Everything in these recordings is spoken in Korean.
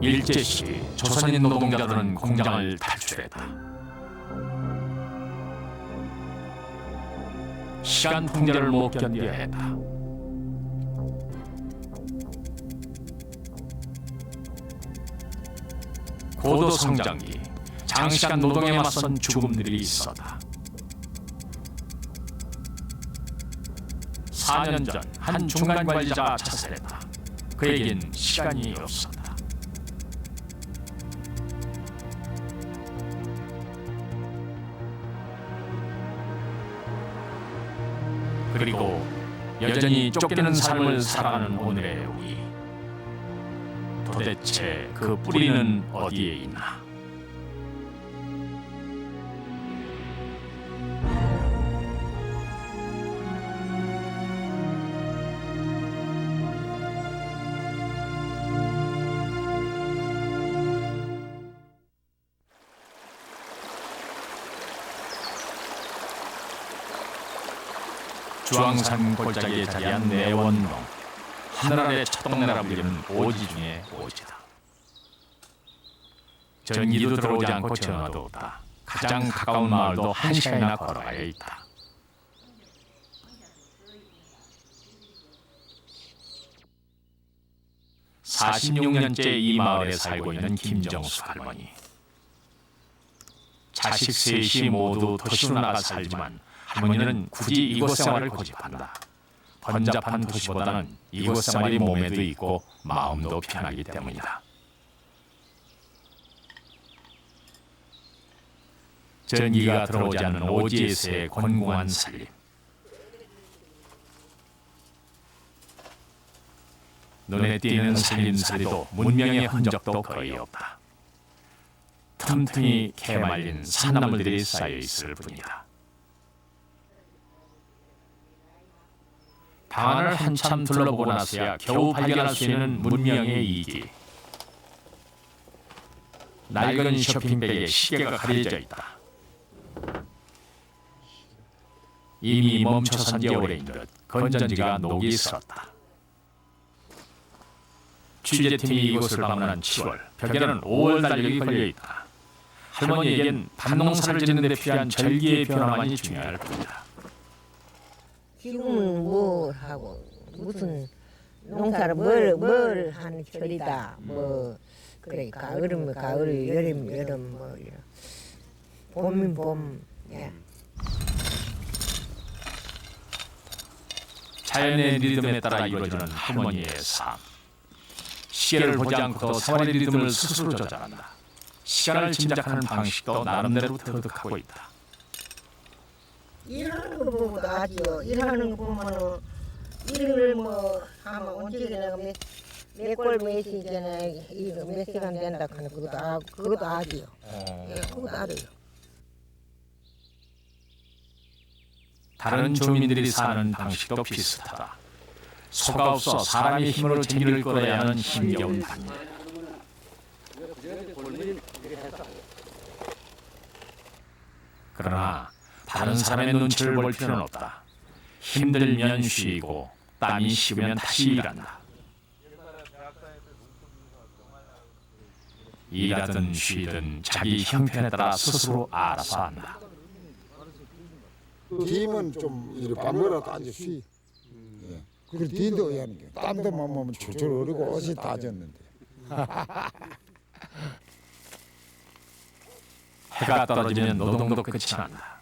일제시 조선인 노동자들은 공장을 탈출했다. 시간 풍대를 못 견뎌야 했다. 고도 성장기, 장시간 노동에 맞선 죽음들이 있었다. 4년 전 한 중간 관리자가 자살했다. 그에겐 시간이 없었다. 그리고 여전히 쫓기는 삶을 살아가는 오늘의 우리. 도대체 그 뿌리는 어디에 있나? 주황산 골짜기에 자리한 내원동, 하늘 아래 첫동네라 불리는 오지 중의 오지다. 전기도 들어오지 않고 전화도 없다. 가장 가까운 마을도 1시간이나 걸어가야 있다. (46년째) 이 마을에 살고 있는 김정수 할머니. 자식 셋이 모두 도시로 나가 살지만 할머니는 굳이 이곳 생활을 고집한다. 번잡한 도시보다는 이곳 생활이 몸에도 있고 마음도 편하기 때문이다. 전기가 들어오지 않는 오지에서의 곤궁한 살림. 눈에 띄는 살림살이도 문명의 흔적도 거의 없다. 틈틈이 캐말린 산나물들이 쌓여 있을 뿐이다. 방 안을 한참 둘러보고 나서야 겨우 발견할 수 있는 문명의 이기. 낡은 쇼핑백에 시계가 가려져 있다. 이미 멈춰선 지 오래인 듯 건전지가 녹이 슬었다. 취재팀이 이곳을 방문한 7월, 벽에는 5월 달력이 걸려있다. 할머니에겐 밭농사를 짓는 데 필요한 절기의 변화만이 중요할 뿐이다. 지금은 뭐 하고 무슨 농사를 뭘 하는 철이다. 뭐 그래 가을이면 가을, 여름이면 여름, 뭐 봄이면 봄. 예. 자연의 리듬에 따라 이루어지는 할머니의 삶. 시계를 보지 않고도 세월의 리듬을 스스로 조절한다. 시간을 짐작하는 방식도 나름대로 터득하고 있다. 일하는 거 보고 나지요. 일하는 거 보면은 일을 뭐 하면 언제 내가 몇골 몇시잖아. 이거 몇 시간 된다 하는 그것도 아지요. 예, 그것도 알아요. 다른 주민들이 사는 방식도 비슷하다. 소가 없어 사람의 힘으로 전기를 끌어야 하는 힘겨운 단일. 그러나 다른 사람의 눈치를 볼 필요는 없다. 힘들면 쉬고 땀이 식으면 다시 일한다. 일하든 쉬든 자기 형편에 따라 스스로 알아서 한다. 뒤면 좀 이렇게 밥 먹으라도 앉아 쉬. 예. 그리고 뒤도 해야 하는 게 딴 데만 보면 줄줄 흐르고 옷이 다 젖는데. 해가 떨어지면 노동도 끝이 난다.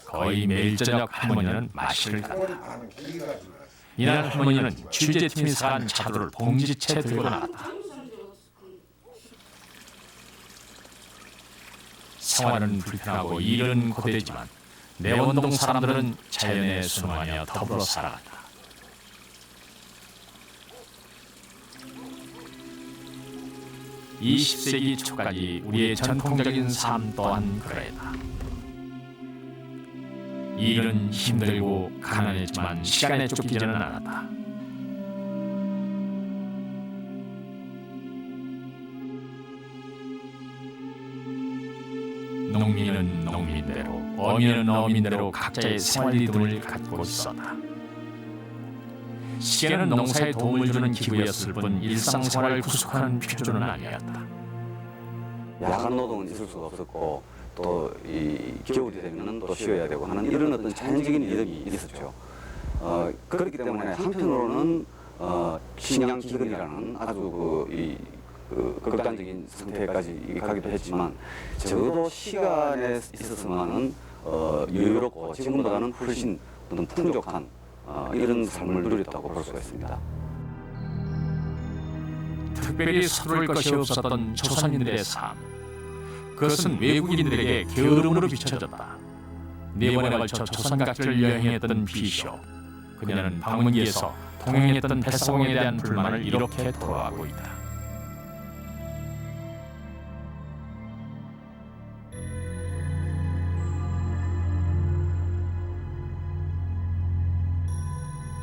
거의 매일 저녁 할머니는 마실을 간다. 이날 할머니는 취재팀이 사간 차도를 봉지채 들고 나갔다. 생활은 불편하고 일은 고되지만 내원동 사람들은 자연에 순응하며 더불어 살아간다. 20세기 초까지 우리의 전통적인 삶 또한 그러했다. 일은 힘들고 가난했지만 시간에 쫓기지는 않았다. 농민은 농민대로, 어민은 어민대로 각자의 생활 리듬을 갖고 있었다. 시계는 농사에 도움을 주는 기구였을 뿐 일상생활을 구속하는 표준은 아니었다. 야간 노동은 있을 수가 없었고 또 이 겨울이 되면은 또 쉬어야 되고 하는 이런 어떤 자연적인 리듬이 있었죠. 그렇기 때문에 한편으로는 식량 기근이라는 아주 극단적인 상태까지 가기도 했지만 적어도 시간에 있어서만은 여유롭고 지금보다는 훨씬 어떤 풍족한 이런 삶을 누렸다고 볼 수가 있습니다. 특별히 서둘 것이 없었던 조선인들의 삶. 그것은 외국인들에게 게으름으로 비춰졌다. 4번에 걸쳐 조선 각지를 여행했던 비쇼. 그녀는 방문기에서 통행했던 뱃사공에 대한 불만을 이렇게 토로하고 있다.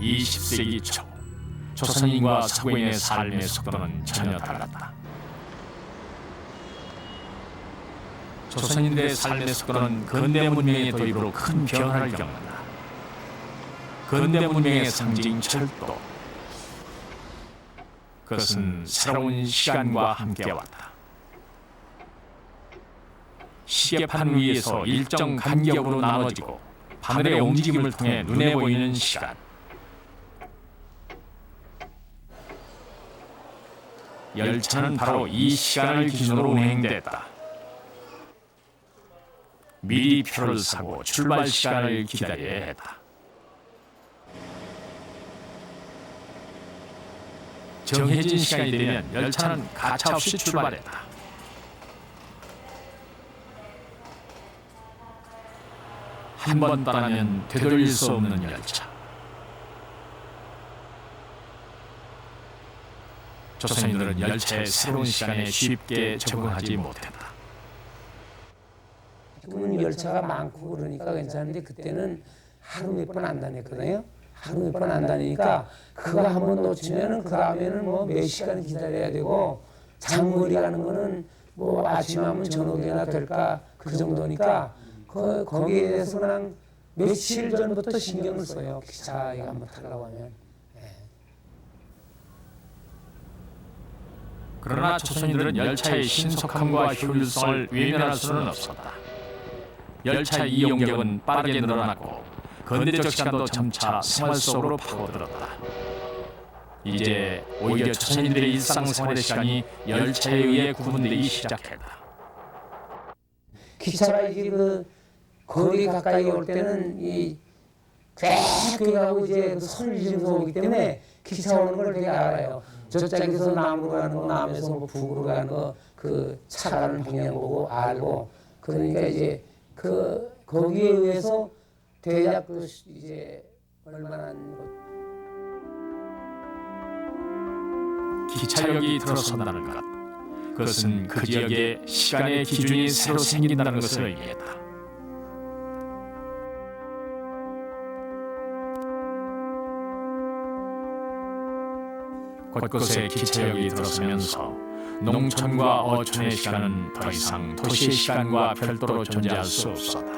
(20세기) 초 조선인과 서구인의 삶의 속도는 전혀 달랐다. 조선인들의 삶의 속도는 근대 문명의 도입으로 큰 변화를 겪는다. 근대 문명의 상징 철도. 그것은 새로운 시간과 함께 왔다. 시계판 위에서 일정 간격으로 나눠지고 바늘의 움직임을 통해 눈에 보이는 시간. 열차는 바로 이 시간을 기준으로 운행됐다. 미리 표를 사고 출발 시간을 기다려야 했다. 정해진 시간이 되면 열차는 가차없이 출발했다. 한 번 떠나면 되돌릴 수 없는 열차. 조선인들은 열차의 새로운 시간에 쉽게 적응하지 못했다. 지금은 열차가 많고 그러니까 괜찮은데 그때는 하루 몇 번 안 다녔거든요. 하루 몇 번 안 다니니까 그거 한 번 놓치면은 그 다음에는 뭐 몇 시간 기다려야 되고 장거리 가는 거는 뭐 아침에 하면 저녁이나 될까 그 정도니까 거기에 대해서 그냥 며칠 전부터 신경을 써요. 기차 이거 한번 타려고 하면. 그러나 조선인들은 열차의 신속함과 효율성을 외면할 수는 없었다. 열차 이용객은 빠르게 늘어났고 근대적 시간도 점차 생활 속으로 파고들었다. 이제 오히려 조선인들의 일상생활의 시간이 열차에 의해 구분되기 시작했다. 기차가 이제 그 거리 가까이 올 때는 이 꽤 가고 이제 선을 지면서 오기 때문에 기차 오는 걸 되게 알아요. 저쪽에서 남으로 가는 거, 남에서 뭐 북으로 가는 거, 그 차 가는 방향 보고 알고 그러니까 이제 거기에 의해서 대략 이제 얼마나 기차역이 들어선다는 것, 그것은 그 지역에 시간의 기준이 새로 생긴다는 것을 의미했다. 곳곳에 기차역이 들어서면서 농촌과 어촌의 시간은 더 이상 도시의 시간과 별도로 존재할 수 없었다.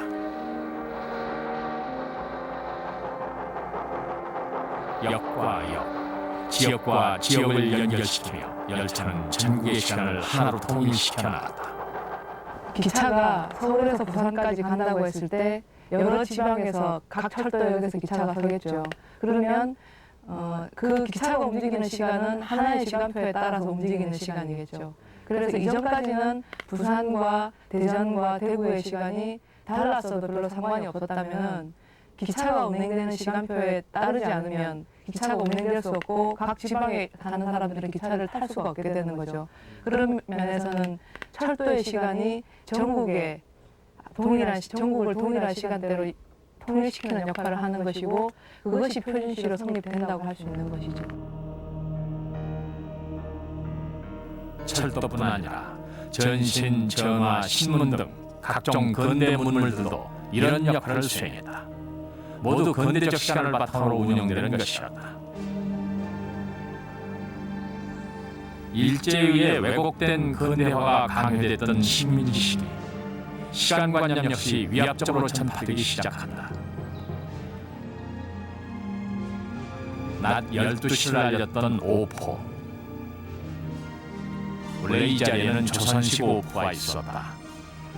역과 역, 지역과 지역을 연결시키며 열차는 전국의 시간을 하나로 통일시켜 나갔다. 기차가 서울에서 부산까지 간다고 했을 때 여러 지방에서 각 철도역에서 기차가 서겠죠. 그러면 그 기차가 움직이는 시간은 하나의 시간표에 따라서 움직이는 시간이겠죠. 그래서 이전까지는 부산과 대전과 대구의 시간이 달랐어도 별로 상관이 없었다면 기차가 운행되는 시간표에 따르지 않으면 기차가 운행될 수 없고 각 지방에 사는 사람들은 기차를 탈 수가 없게 되는 거죠. 그런 면에서는 철도의 시간이 전국을 동일한 시간대로 통일시키는 역할을 하는 것이고 그것이 표준시로 성립된다고 할 수 있는 것이죠. 철도뿐 아니라 전신, 전화, 신문 등 각종 근대 문물들도 이런 역할을 수행했다. 모두 근대적 시간을 바탕으로 운영되는 것이었다. 일제에 의해 왜곡된 근대화가 강요됐던 식민지 시기, 시간관념 역시 위압적으로 전파되기 시작한다. 낮 12시를 알렸던 오포. 원래 이 자리에는 조선식 오포가 있었다.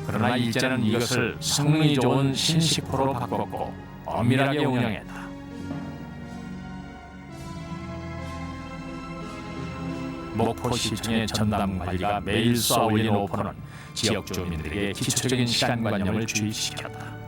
그러나 이제는 이것을 성능이 좋은 신식포로 바꿨고 엄밀하게 운영했다. 목포시청의 전담관리가 매일 쏘아 올린 오포는 지역 주민들에게 기초적인 시간관념을 주입시켰다.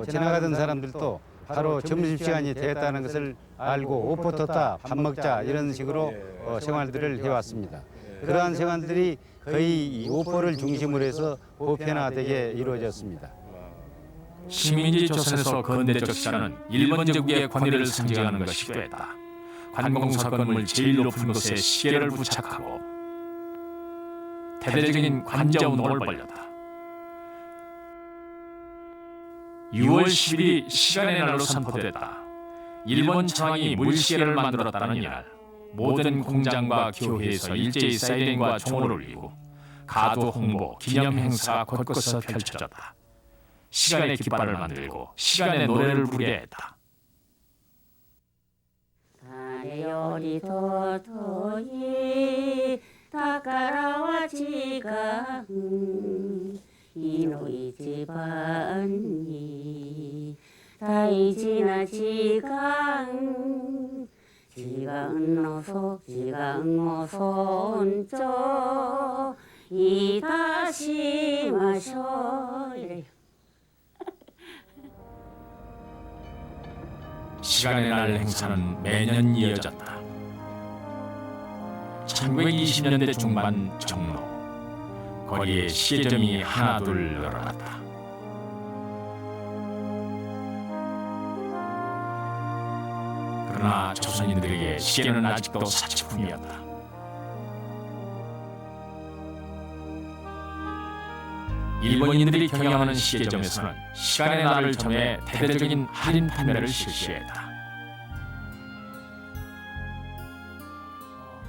지나가던 사람들도 바로 점심시간이 되었다는 것을 알고 오포 떴다, 밥 먹자 이런 식으로 생활들을 해왔습니다. 그러한 생활들이 거의 이 오포를 중심으로 해서 보편화되게 이루어졌습니다. 식민지 조선에서 근대적 시간은 일본 제국의 권위를 상징하는 것이기도 했다. 관공서 건물 제일 높은 곳에 시계를 부착하고 대대적인 관자운동을 벌였다. 6월 10일이 시간의 날로 선포됐다. 일본 천황이 물시계를 만들었다는 이날, 모든 공장과 교회에서 일제히 사이렌과 종을 울리고 가도 홍보, 기념 행사가 곳곳에서 펼쳐졌다. 시간의 깃발을 만들고 시간의 노래를 부르게 했다. 요리 도토이 타카라와 지가 이노이 지반이 다이지나 지강 지강 노속 지강 모손조 이다시 마셔 이래요. 시간의 날 행사는 매년 이어졌다. 1920년대 중반 종로 거리에 시계점이 하나둘 늘어났다. 그러나 조선인들에게 시계는 아직도 사치품이었다. 일본인들이 경영하는 시계점에서는 시간의 날을 정해 대대적인 할인 판매를 실시했다.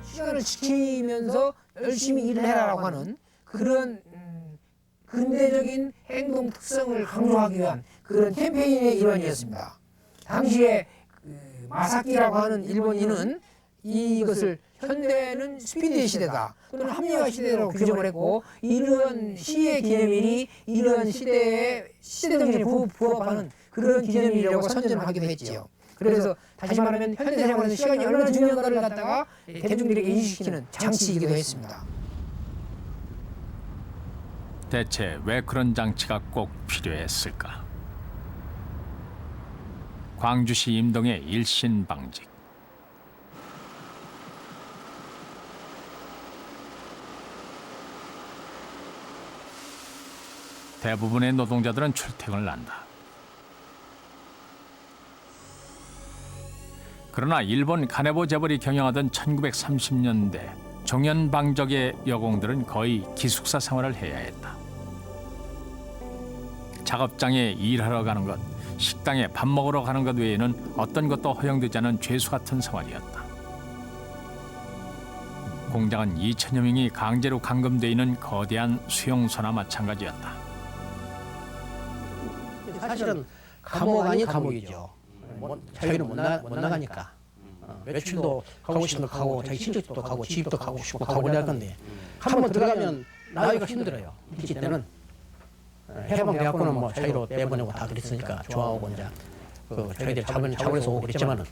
시간을 지키면서 열심히 일을 해라라고 하는 그런 근대적인 행동 특성을 강조하기 위한 그런 캠페인의 일환이었습니다. 당시에 마사키라고 하는 일본인은 이것을 현대는 스피드의 시대다 또는 합리화 시대라고 규정을 했고, 이러한 시의 기념일이 이러한 시대의 시대정신에 부합하는 그런 기념일이라고 선전을 하기도 했지요. 그래서 다시 말하면 현대생활에서 시간이 얼마나 중요한가를 갖다가 대중들에게 인식시키는 장치이기도 했습니다. 대체 왜 그런 장치가 꼭 필요했을까? 광주시 임동의 일신방직. 대부분의 노동자들은 출퇴근을 한다. 그러나 일본 가네보 재벌이 경영하던 1930년대 종연방적의 여공들은 거의 기숙사 생활을 해야 했다. 작업장에 일하러 가는 것, 식당에 밥 먹으러 가는 것 외에는 어떤 것도 허용되지 않은 죄수 같은 생활이었다. 공장은 2천여 명이 강제로 감금돼 있는 거대한 수용소나 마찬가지였다. 사실은 감옥 아닌 감옥이죠. 자기는 못 나가니까 며칠도 가고 싶으면 가고 자기 친척집도 가고 집도 가고 싶고 가고 그럴 건데 한번 들어가면 나오기가 힘들어요. 이때 때는 해방돼갖고는 뭐 자기로 내보내고 다 그랬으니까 좋아하고 이제 저희들 자본에서 오고 그랬지만은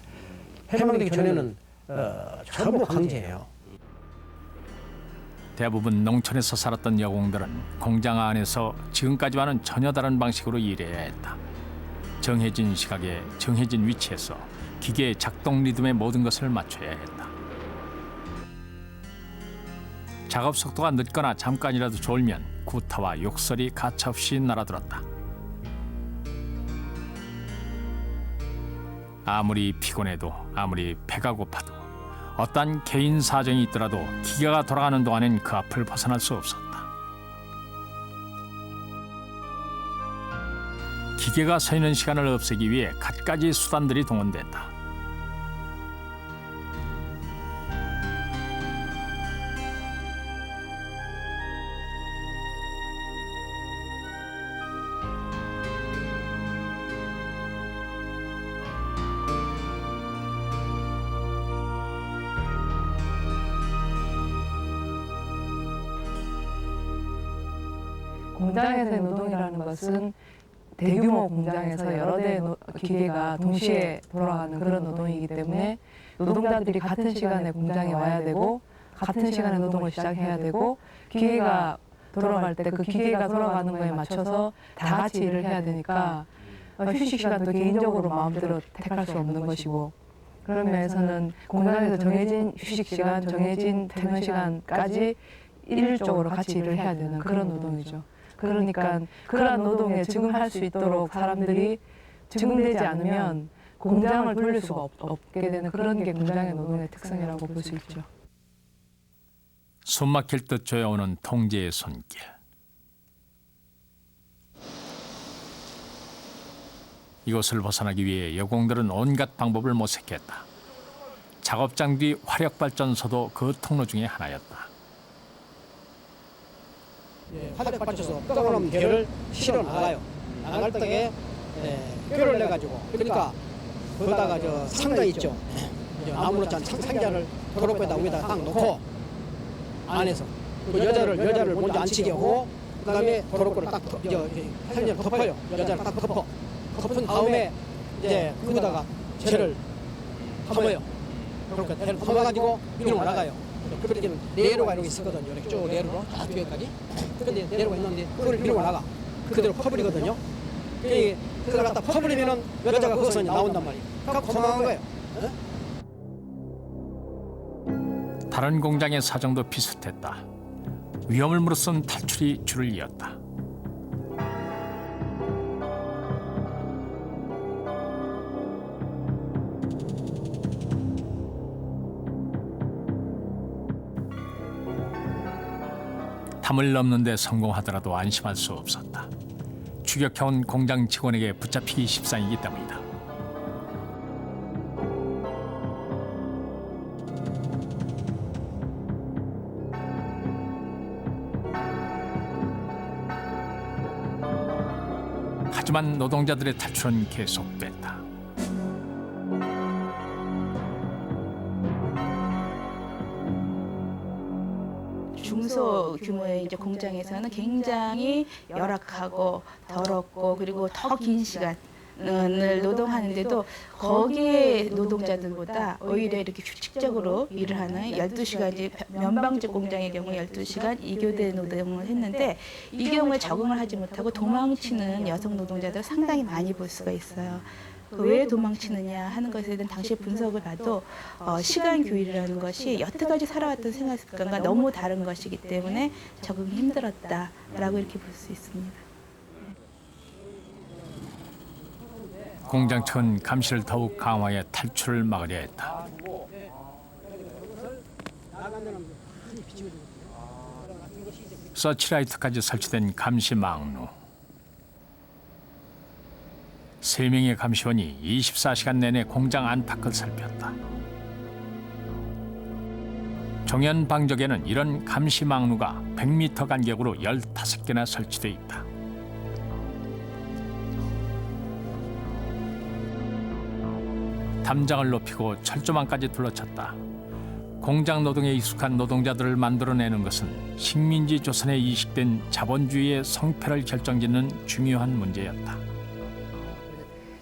해방되기 전에는 전부 강제예요. 대부분 농촌에서 살았던 여공들은 공장 안에서 지금까지와는 전혀 다른 방식으로 일해야 했다. 정해진 시각에 정해진 위치에서 기계의 작동 리듬에 모든 것을 맞춰야 했다. 작업 속도가 늦거나 잠깐이라도 졸면 구타와 욕설이 가차없이 날아들었다. 아무리 피곤해도 아무리 배가 고파도 어떤 개인 사정이 있더라도 기계가 돌아가는 동안엔 그 앞을 벗어날 수 없었다. 기계가 서 있는 시간을 없애기 위해 갖가지 수단들이 동원됐다. 공장에서의 노동이라는 것은 대규모 공장에서 여러 대의 기계가 동시에 돌아가는 그런 노동이기 때문에 노동자들이 같은 시간에 공장에 와야 되고 같은 시간에 노동을 시작해야 되고 기계가 돌아갈 때 그 기계가 돌아가는 거에 맞춰서 다 같이 일을 해야 되니까 휴식 시간도 개인적으로 마음대로 택할 수 없는 것이고 그런 면에서는 공장에서 정해진 휴식 시간, 정해진 퇴근 시간까지 일률적으로 같이 일을 해야 되는 그런 노동이죠. 그러니까 그러한 노동에 적응할 수 있도록 사람들이 적응되지 않으면 공장을 돌릴 수가 없게 되는 그런 게 공장의 노동의 특성이라고 볼 수 있죠. 숨막힐 듯 조여오는 통제의 손길. 이곳을 벗어나기 위해 여공들은 온갖 방법을 모색했다. 작업장 뒤 화력발전소도 그 통로 중에 하나였다. 화력발전소 뜨거운 개를 실어 나가요. 나갈 때에 뼈를 내 가지고 그러니까 거기다가 저 상자 있죠. 나무로 짠 상자를 도로에다 위에다 딱 놓고 안에서 그 여자를 먼저 앉히게 하고 그다음에 도로를 딱 상자를 덮어요. 여자를 딱 덮은 다음에 이제 거기다가 재를 담아요. 그러니까 재를 담아가지고 위로 나가요. 그렇게 내로가 이렇게 있거든요. 이렇게 쭉 내로로 다 뒤에까지. 근데 내로가 있는데 그걸 위로 나가. 그대로 퍼버리거든요. 그걸 갖다 퍼버리면은 여자가 거기서 나온단 말이에요. 그러니까 도망간 거예요. 다른 공장의 사정도 비슷했다. 위험을 무릅쓴 탈출이 줄을 이었다. 담을 넘는 데 성공하더라도 안심할 수 없었다. 추격해온 공장 직원에게 붙잡히기 십상이기 때문이다. 하지만 노동자들의 탈출은 계속됐다. 중소 규모의 이제 공장에서는 굉장히 열악하고 더럽고 그리고 더 긴 시간을 노동하는데도 거기에 노동자들보다 오히려 이렇게 규칙적으로 일을 하는 12시간 이제 면방직 공장의 경우 12시간 2교대 노동을 했는데 이 경우에 적응을 하지 못하고 도망치는 여성 노동자들 상당히 많이 볼 수가 있어요. 왜 도망치느냐 하는 것에 대한 당시의 분석을 봐도 시간 교일이라는 것이 여태까지 살아왔던 생활 습관과 너무 다른 것이기 때문에 적응이 힘들었다라고 이렇게 볼 수 있습니다. 공장 측은 감시를 더욱 강화해 탈출을 막으려 했다. 서치라이트까지 설치된 감시 망루. 3명의 감시원이 24시간 내내 공장 안팎을 살폈다. 종현 방적에는 이런 감시 망루가 100m 간격으로 15개나 설치돼 있다. 담장을 높이고 철조망까지 둘러쳤다. 공장 노동에 익숙한 노동자들을 만들어내는 것은 식민지 조선에 이식된 자본주의의 성패를 결정짓는 중요한 문제였다.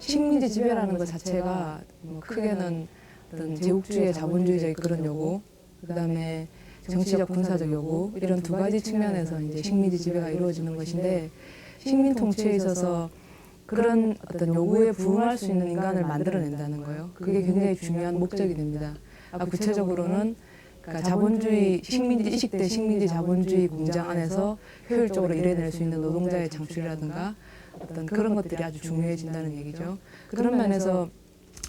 식민지 지배라는 것 자체가 크게는 어떤 제국주의의 자본주의적 그런 요구, 그다음에 정치적 군사적 요구 이런 두 가지 측면에서 이제 식민지 지배가 이루어지는 것인데 식민 통치에 있어서 그런 어떤 요구에 부응할 수 있는 인간을 만들어낸다는 거예요. 그게 굉장히 중요한 목적이 됩니다. 구체적으로는 그러니까 자본주의 식민지 이식대 식민지 자본주의 공장 안에서 효율적으로 일해낼 수 있는 노동자의 창출이라든가 어떤 그런 것들이 아주 중요해진다는 얘기죠. 그런 면에서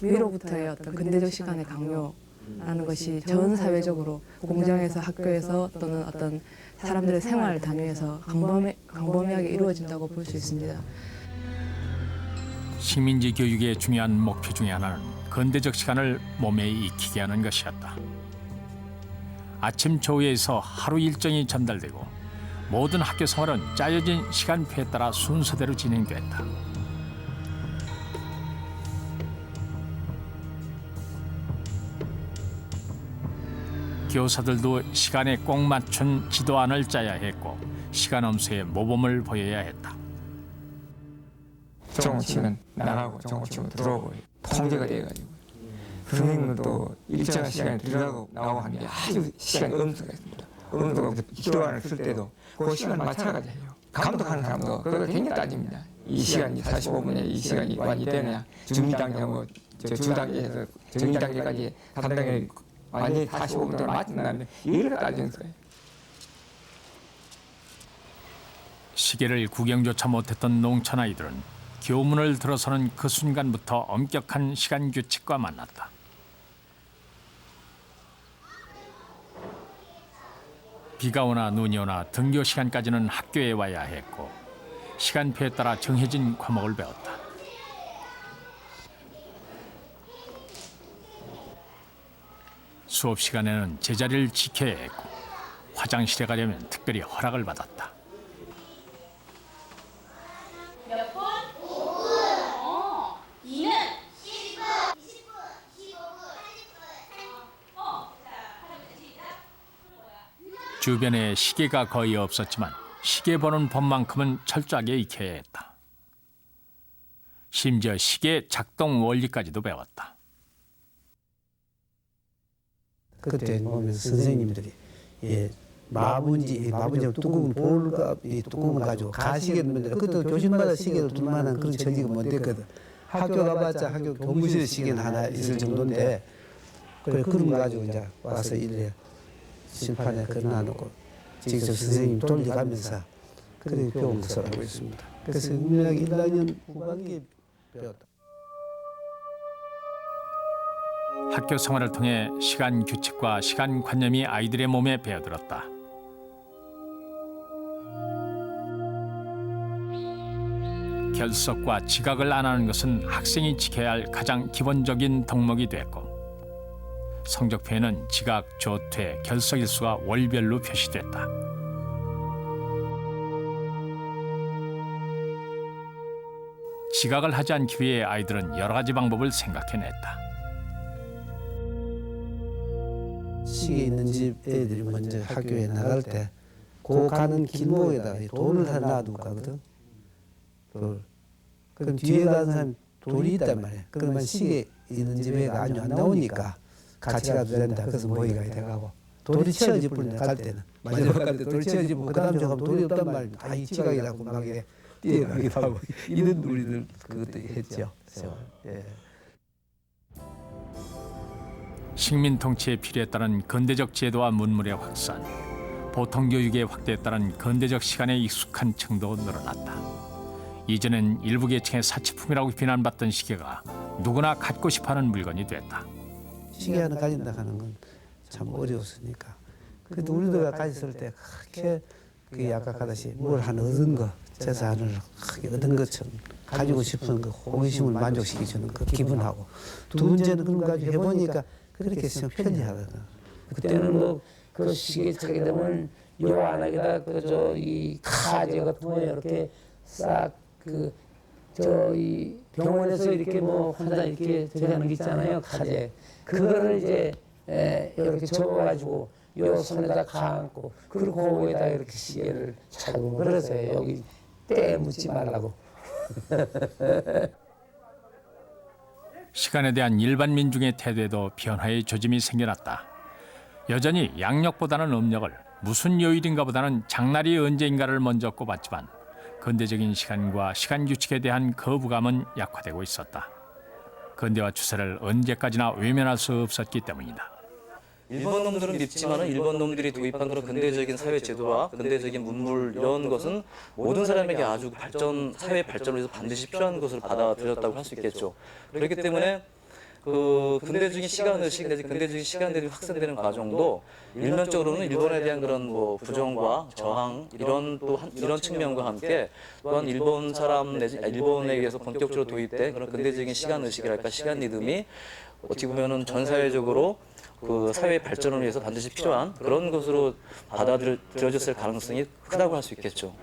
위로부터의 어떤 근대적 시간의 강요라는 것이 전 사회적으로 공장에서 학교에서 또는 어떤 사람들의 생활 단위에서 광범위하게 이루어진다고 볼 수 있습니다. 식민지 교육의 중요한 목표 중에 하나는 근대적 시간을 몸에 익히게 하는 것이었다. 아침 조회에서 하루 일정이 전달되고 모든 학교 생활은 짜여진 시간표에 따라 순서대로 진행됐다. 교사들도 시간에 꼭 맞춘 지도안을 짜야 했고 시간 엄수의 모범을 보여야 했다. 종을 치면 나가고 종을 치면 들어오고 통제가 돼가지고 선생님도 일정한 시간에 들어가고 나오고 하는 게 아주 시간이 엄수가 있습니다. 엄수가 기도안을 쓸 때도 그 시간 맞춰가지고 해요. 감독하는 사람도 그걸 굉장히 따집니다. 이 시간이 45분에 이 시간이 완이 되느냐, 준비단계하고 주단계에서 정리단계까지 3단계 완전히 45분 동안 맞춘다면 이걸 따지는 거예요. 시계를 구경조차 못했던 농촌 아이들은 교문을 들어서는 그 순간부터 엄격한 시간 규칙과 만났다. 비가 오나 눈이 오나 등교 시간까지는 학교에 와야 했고 시간표에 따라 정해진 과목을 배웠다. 수업 시간에는 제자리를 지켜야 했고 화장실에 가려면 특별히 허락을 받았다. 몇 분? 5분. 2는? 10분. 20분. 25분. 30분. 주변에 시계가 거의 없었지만 시계 보는 법만큼은 철저하게 익혀야 했다. 심지어 시계 작동 원리까지도 배웠다. 그때 보면 선생님들이 마분지 두꺼운 볼과 이 뚜껑을 가지고 가시계를 만들어. 그때 교실마다 시계를 둘 만한 그런 전기가 못 됐거든. 학교 가봤자 학교 교무실에 시계는 하나 있을 정도인데 그래 그런 거 가지고 이제 와서 일에 실판에 걸어놔놓고 직접 선생님 돌려가면서 그렇게 배운 것을 알고 있습니다. 그래서 음악 1학년 후반기에 배웠다. 학교 생활을 통해 시간 규칙과 시간 관념이 아이들의 몸에 배어들었다. 결석과 지각을 안 하는 것은 학생이 지켜야 할 가장 기본적인 덕목이 됐고 성적표에는 지각, 조퇴, 결석 일수가 월별로 표시됐다. 지각을 하지 않기 위해 아이들은 여러 가지 방법을 생각해냈다. 시계 있는 집 애들이 먼저 학교에 나갈 때 그 가는 길목에다가 돌을 하나 놔두고 가거든. 그럼 뒤에 가는 사람이 돌이 있단 말이야. 그러면 시계 있는 집에 안 나오니까 같이 가도 된다. 그래서 모이가 돼가고 돌이 치워질 뿐이야. 갈 때는 마지막 갈 때 돌이 치워지고 그 다음 저 가면 돌이 없단 말이야. 이 지각이라고 막 이래 뛰어가기도 하고 이런 우리들 그것도 했죠. 예. 식민 통치의 필요에 따른 근대적 제도와 문물의 확산, 보통 교육의 확대에 따른 근대적 시간에 익숙한 층도 늘어났다. 이전엔 일부 계층의 사치품이라고 비난받던 시계가 누구나 갖고 싶어하는 물건이 됐다. 시계 하나 가진다 하는 건 참 어려웠으니까. 그래도 우리도 가졌을 때 그렇게 그 아까 하듯이 뭘 하나 얻은 거, 재산을 얻은 것처럼 가지고 싶은 그 호기심을 만족시켜주는 그 기분하고 두 번째는 그런 거 가지고 해보니까 그렇게 좀 편리하거든. 그때는 뭐 그 시계 차게 되면 요 안에다 이 카제 같은 거 이렇게 싹 이 병원에서 이렇게 뭐 환자 이렇게 들어가는 게 있잖아요. 카제 그거를 이제 이렇게 접어가지고 요 손에다 감고 그리고 거기에다 이렇게 시계를 차고 그래서 여기 때 묻지 말라고. 시간에 대한 일반 민중의 태도에도 변화의 조짐이 생겨났다. 여전히 양력보다는 음력을, 무슨 요일인가 보다는 장날이 언제인가를 먼저 꼽았지만 근대적인 시간과 시간 규칙에 대한 거부감은 약화되고 있었다. 근대화 추세를 언제까지나 외면할 수 없었기 때문이다. 일본 놈들은 밉지만은 일본 놈들이 도입한 그런 근대적인 사회 제도와 근대적인 문물 이런 것은 모든 사람에게 아주 사회 발전을 위해서 반드시 필요한 것을 받아들였다고 할 수 있겠죠. 그렇기 때문에 그 근대적인 시간의식 내지 근대적인 시간들이 확산되는 과정도 일면적으로는 일본에 대한 그런 뭐 부정과 저항 이런 측면과 함께 또한 일본 사람 내지 일본에 의해서 본격적으로 도입된 그런 근대적인 시간의식이랄까 시간 리듬이 어떻게 보면은 전 사회적으로 그 사회 발전을 위해서 반드시 필요한 그런 것으로 받아들여졌을 가능성이 크다고 할 수 있겠죠.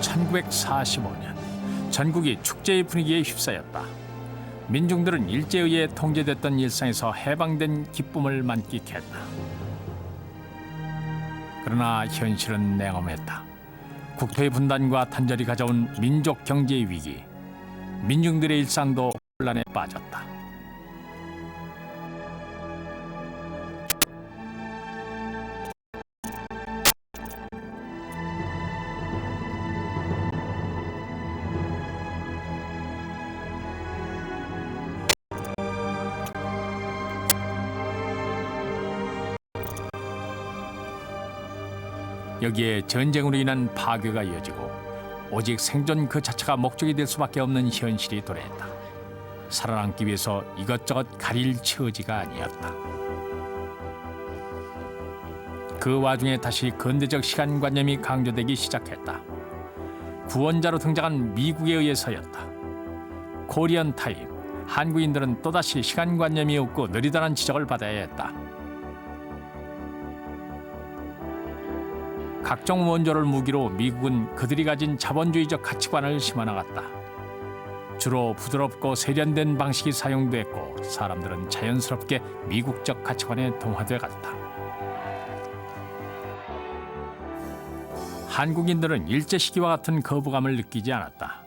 (1945년) 전국이 축제의 분위기에 휩싸였다. 민중들은 일제에 의해 통제됐던 일상에서 해방된 기쁨을 만끽했다. 그러나 현실은 냉엄했다. 국토의 분단과 단절이 가져온 민족 경제의 위기, 민중들의 일상도 혼란에 빠졌다. 여기에 전쟁으로 인한 파괴가 이어지고 오직 생존 그 자체가 목적이 될 수밖에 없는 현실이 도래했다. 살아남기 위해서 이것저것 가릴 처지가 아니었다. 그 와중에 다시 근대적 시간관념이 강조되기 시작했다. 구원자로 등장한 미국에 의해서였다. 코리안 타임, 한국인들은 또다시 시간관념이 없고 느리다는 지적을 받아야 했다. 각종 원조를 무기로 미국은 그들이 가진 자본주의적 가치관을 심어나갔다. 주로 부드럽고 세련된 방식이 사용됐고 사람들은 자연스럽게 미국적 가치관에 동화돼 갔다. 한국인들은 일제 시기와 같은 거부감을 느끼지 않았다.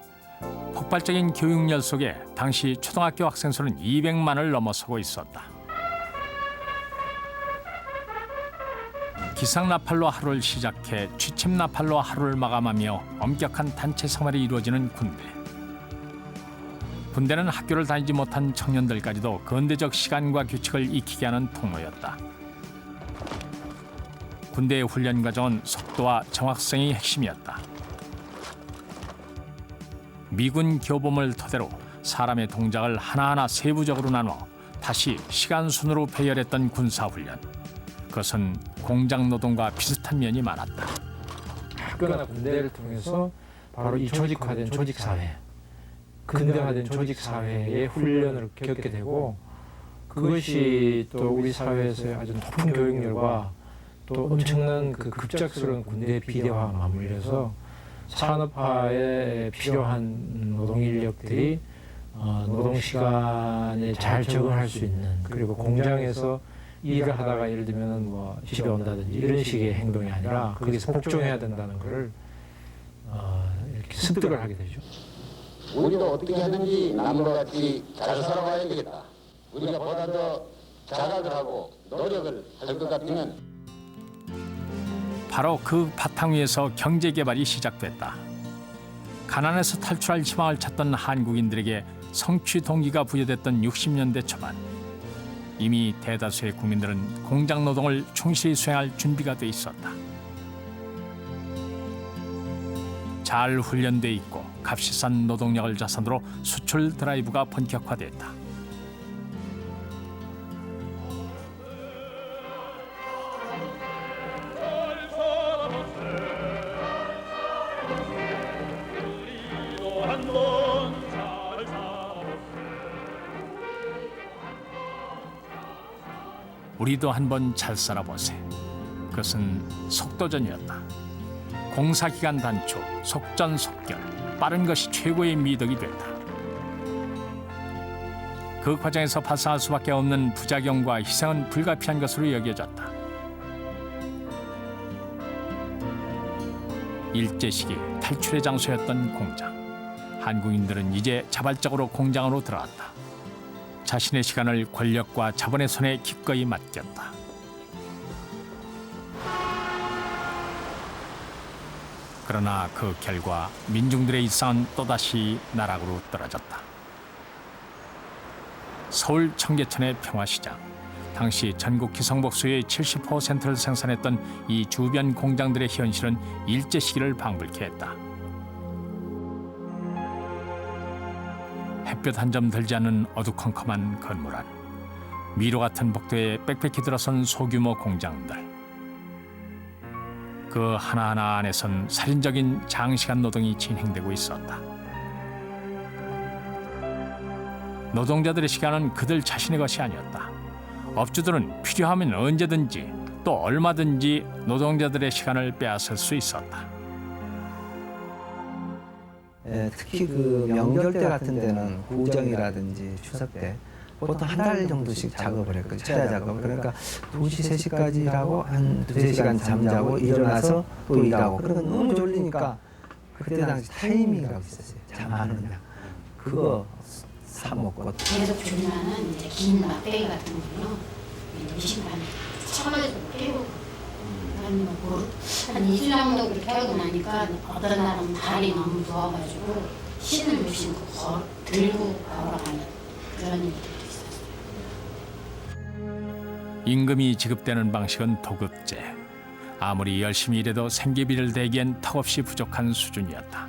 폭발적인 교육열 속에 당시 초등학교 학생 수는 200만을 넘어서고 있었다. 기상나팔로 하루를 시작해 취침나팔로 하루를 마감하며 엄격한 단체 생활이 이루어지는 군대. 군대는 학교를 다니지 못한 청년들까지도 근대적 시간과 규칙을 익히게 하는 통로였다. 군대의 훈련 과정은 속도와 정확성이 핵심이었다. 미군 교범을 토대로 사람의 동작을 하나하나 세부적으로 나눠 다시 시간순으로 배열했던 군사훈련. 그것은 공장 노동과 비슷한 면이 많았다. 학교나 군대를 통해서 바로 이 조직화된 조직사회, 근대화된 조직사회의 훈련을 겪게 되고 그것이 또 우리 사회에서의 아주 높은 교육열과 또 엄청난 그 급작스러운 군대 비대화와 맞물려서 산업화에 필요한 노동인력들이 노동시간에 잘 적응할 수 있는, 그리고 공장에서 일을 하다가 예를 들면 뭐 집에 온다든지 이런 식의 행동이 아니라 거기서 복종해야 된다는 것을 이렇게 습득을 하게 되죠. 우리도 어떻게 하든지 남과 같이 잘 살아가야 되겠다. 우리가 보다 더 자각을 하고 노력을 할 것 같으면 바로 그 바탕 위에서 경제 개발이 시작됐다. 가난에서 탈출할 희망을 찾던 한국인들에게 성취 동기가 부여됐던 60년대 초반. 이미 대다수의 국민들은 공장 노동을 충실히 수행할 준비가 돼 있었다. 잘 훈련돼 있고 값이 싼 노동력을 자산으로 수출 드라이브가 본격화됐다. 우리도 한번 잘 살아보세. 그것은 속도전이었다. 공사기간 단축, 속전속결, 빠른 것이 최고의 미덕이 됐다. 그 과정에서 발생할 수밖에 없는 부작용과 희생은 불가피한 것으로 여겨졌다. 일제 시기 탈출의 장소였던 공장. 한국인들은 이제 자발적으로 공장으로 들어갔다. 자신의 시간을 권력과 자본의 손에 기꺼이 맡겼다. 그러나 그 결과 민중들의 일상은 또다시 나락으로 떨어졌다. 서울 청계천의 평화시장. 당시 전국 기성복수의 70%를 생산했던 이 주변 공장들의 현실은 일제 시기를 방불케 했다. 햇볕 한 점 들지 않는 어두컴컴한 건물 안, 미로 같은 복도에 빽빽히 들어선 소규모 공장들. 그 하나하나 안에선 살인적인 장시간 노동이 진행되고 있었다. 노동자들의 시간은 그들 자신의 것이 아니었다. 업주들은 필요하면 언제든지 또 얼마든지 노동자들의 시간을 빼앗을 수 있었다. 특히 그 명절 때 같은 데는 구정이라든지 추석 때 보통 한 달 정도씩 작업을 했거든요. 철야 작업. 그러니까 2시, 3시까지 일하고 한 2-3시간 잠자고 일어나서 또 일하고. 그러니까 너무 졸리니까 그때 당시 타이밍이라고 있었어요. 잠 안 오면. 그거 사 먹고. 계속 졸면은 이제 긴 막대기 같은 거요. 20만 차가지고 깨고 한 2주 정도 그렇게 하고 나니까 어떤 날은 발이 너무 누워가지고 신을 못 신고 들고 걸어가는 그런 일들이 있었어요. 임금이 지급되는 방식은 도급제. 아무리 열심히 일해도 생계비를 대기엔 턱없이 부족한 수준이었다.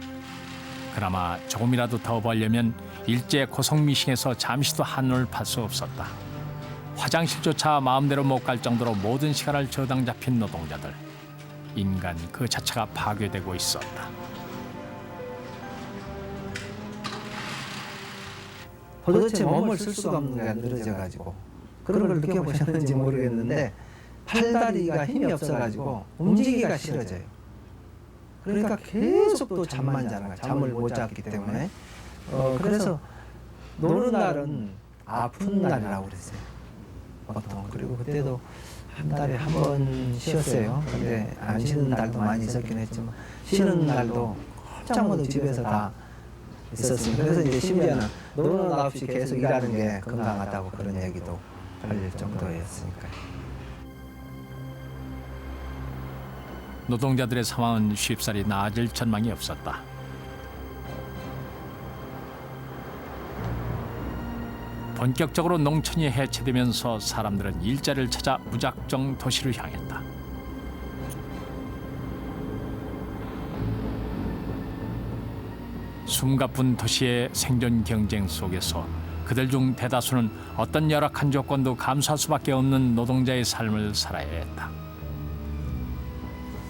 그나마 조금이라도 더 벌려면 일제 고성미싱에서 잠시도 한눈을 팔 수 없었다. 화장실조차 마음대로 못 갈 정도로 모든 시간을 저당 잡힌 노동자들. 인간 그 자체가 파괴되고 있었다. 도대체 몸을 쓸 수가 없는 거야, 늘어져가지고. 그런 걸 느껴보셨는지 모르겠는데 팔다리가 힘이 없어가지고 움직이기가 싫어져요. 그러니까 계속 또 잠만 자는 거야. 잠을 못 잤기 때문에. 그래서 노는 날은 아픈 날이라고 그랬어요. 보통. 그리고 그때도 한 달에 한 번 쉬었어요. 근데 안 쉬는 날도 많이 있었긴 했지만 쉬는 날도 꼼짝 못하고 집에서 다 있었습니다. 그래서 이제 심지어는 노는 날 없이 계속 일하는 게 건강하다고 그런 얘기도 할 정도였으니까요. 노동자들의 상황은 쉽사리 나아질 전망이 없었다. 본격적으로 농촌이 해체되면서 사람들은 일자리를 찾아 무작정 도시를 향했다. 숨가쁜 도시의 생존 경쟁 속에서 그들 중 대다수는 어떤 열악한 조건도 감수할 수밖에 없는 노동자의 삶을 살아야 했다.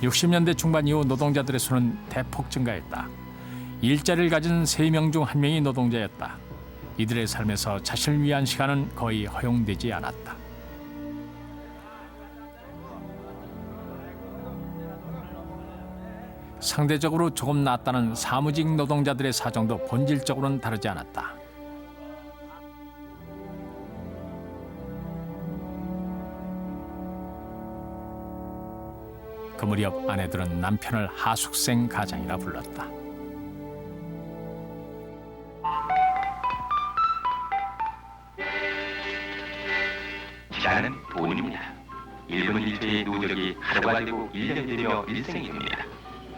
60년대 중반 이후 노동자들의 수는 대폭 증가했다. 일자리를 가진 3명 중 1명이 노동자였다. 이들의 삶에서 자신을 위한 시간은 거의 허용되지 않았다. 상대적으로 조금 낫다는 사무직 노동자들의 사정도 본질적으로는 다르지 않았다. 그 무렵 아내들은 남편을 하숙생 가장이라 불렀다. 시간은 돈입니다. 1분 1초의 누적이 하루가 되고 1년이 되며 일생이 됩니다.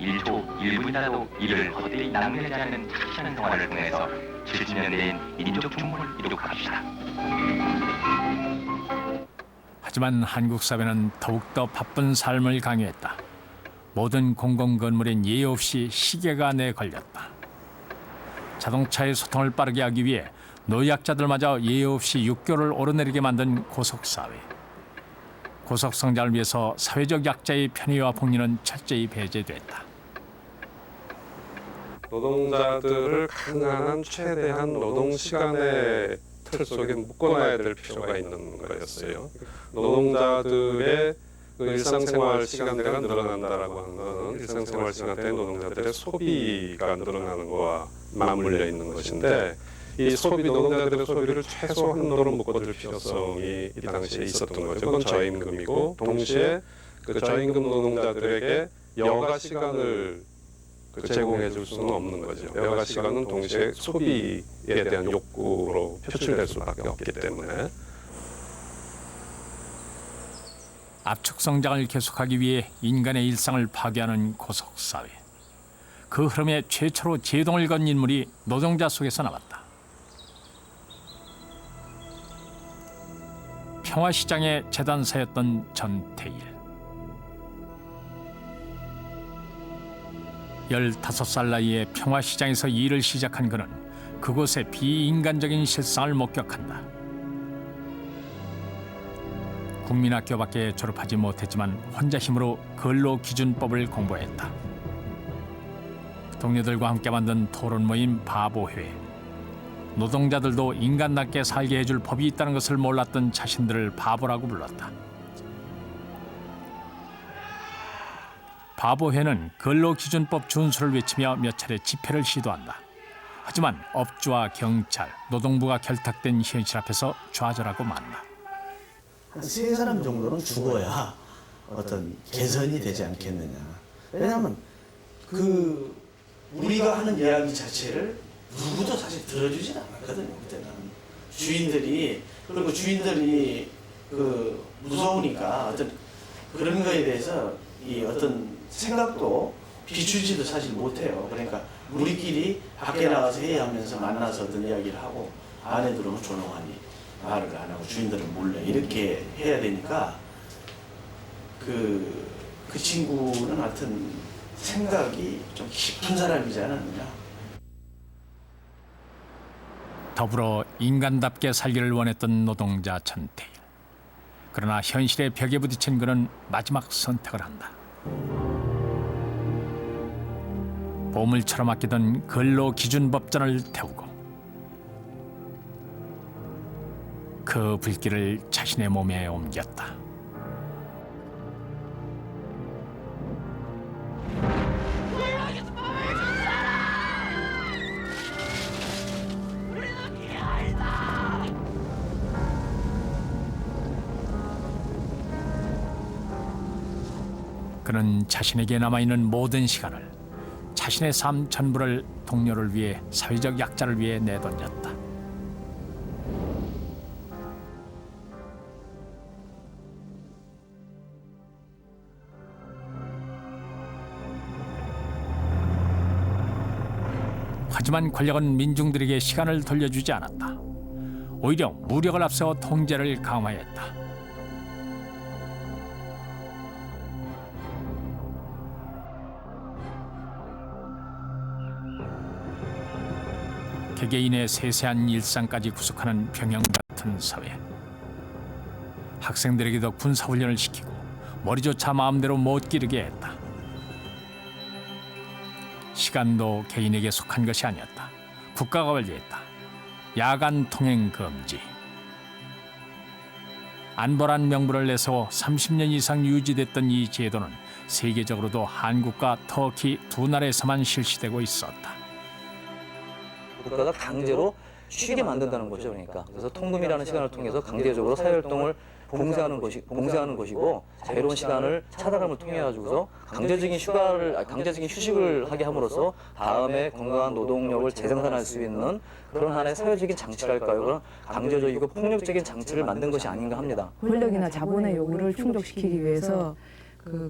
1초 1분이라도 이를 헛되이 낭비하지 않는 착실한 생활을 통해서 70년 된 민족 충분을 이룩합시다. 하지만 한국 사회는 더욱더 바쁜 삶을 강요했다. 모든 공공건물엔 예의 없이 시계가 내걸렸다. 자동차의 소통을 빠르게 하기 위해 노약자들마저 예의 없이 육교를 오르내리게 만든 고속사회. 고속성장을 위해서 사회적 약자의 편의와 복리는 철저히 배제됐다. 노동자들을 가능한 한 최대한 노동시간의 틀 속에 묶어놔야 될 필요가 있는 거였어요. 노동자들의 그 일상생활 시간대가 늘어난다라고 하는 것은 일상생활 시간대의 노동자들의 소비가 늘어나는 것과 맞물려 있는 것인데 이 노동자들의 소비를 최소 한도로 묶어둘 필요성이 이 당시에 있었던 거죠. 그건 저임금이고 동시에 그 저임금 노동자들에게 여가 시간을 제공해 줄 수는 없는 거죠. 여가 시간은 동시에 소비에 대한 욕구로 표출될 수밖에 없기 때문에. 압축 성장을 계속하기 위해 인간의 일상을 파괴하는 고속사회. 그 흐름에 최초로 제동을 건 인물이 노동자 속에서 나왔다. 평화시장의 재단사였던 전태일. 15살 나이에 평화시장에서 일을 시작한 그는 그곳의 비인간적인 실상을 목격한다. 국민학교밖에 졸업하지 못했지만 혼자 힘으로 근로기준법을 공부했다. 동료들과 함께 만든 토론 모임 바보회. 노동자들도 인간답게 살게 해줄 법이 있다는 것을 몰랐던 자신들을 바보라고 불렀다. 바보회는 근로기준법 준수를 외치며 몇 차례 집회를 시도한다. 하지만 업주와 경찰, 노동부가 결탁된 현실 앞에서 좌절하고 만다. 한 3사람 정도는 죽어야 어떤 개선이 되지 않겠느냐. 왜냐하면 우리가 하는 이야기 자체를 누구도 사실 들어주진 않았거든요. 그때는 주인들이 무서우니까 어떤 그런 거에 대해서 이 어떤 생각도 비추지도 사실 못해요. 그러니까 우리끼리 밖에 나가서 회의하면서 만나서 어떤 이야기를 하고 안에 들어오면 조용하니 말을 안 하고 주인들은 몰래 이렇게 해야 되니까 그 친구는 하여튼 생각이 좀 깊은 사람이지 않았느냐. 더불어 인간답게 살기를 원했던 노동자 전태일. 그러나 현실의 벽에 부딪힌 그는 마지막 선택을 한다. 보물처럼 아끼던 근로기준법전을 태우고 그 불길을 자신의 몸에 옮겼다. 그는 자신에게 남아있는 모든 시간을 자신의 삶 전부를 동료를 위해, 사회적 약자를 위해 내던졌다. 하지만 권력은 민중들에게 시간을 돌려주지 않았다. 오히려 무력을 앞세워 통제를 강화했다. 개개인의 세세한 일상까지 구속하는 병영 같은 사회. 학생들에게도 군사훈련을 시키고 머리조차 마음대로 못 기르게 했다. 시간도 개인에게 속한 것이 아니었다. 국가가 관리했다. 야간 통행 금지. 안보란 명분을 내세워 30년 이상 유지됐던 이 제도는 세계적으로도 한국과 터키 두 나라에서만 실시되고 있었다. 국가가 강제로 쉬게 만든다는 거죠. 그러니까 그래서 통금이라는 시간을 통해서 강제적으로 사회활동을 봉쇄하는 것이고 자유로운 시간을 차단함을 통해 가지고서 강제적인 휴식을 하게 함으로써 다음에 건강한 노동력을 재생산할 수 있는 그런 하나의 사회적인 장치랄까요? 그런 강제적이고 폭력적인 장치를 만든 것이 아닌가 합니다. 권력이나 자본의 요구를 충족시키기 위해서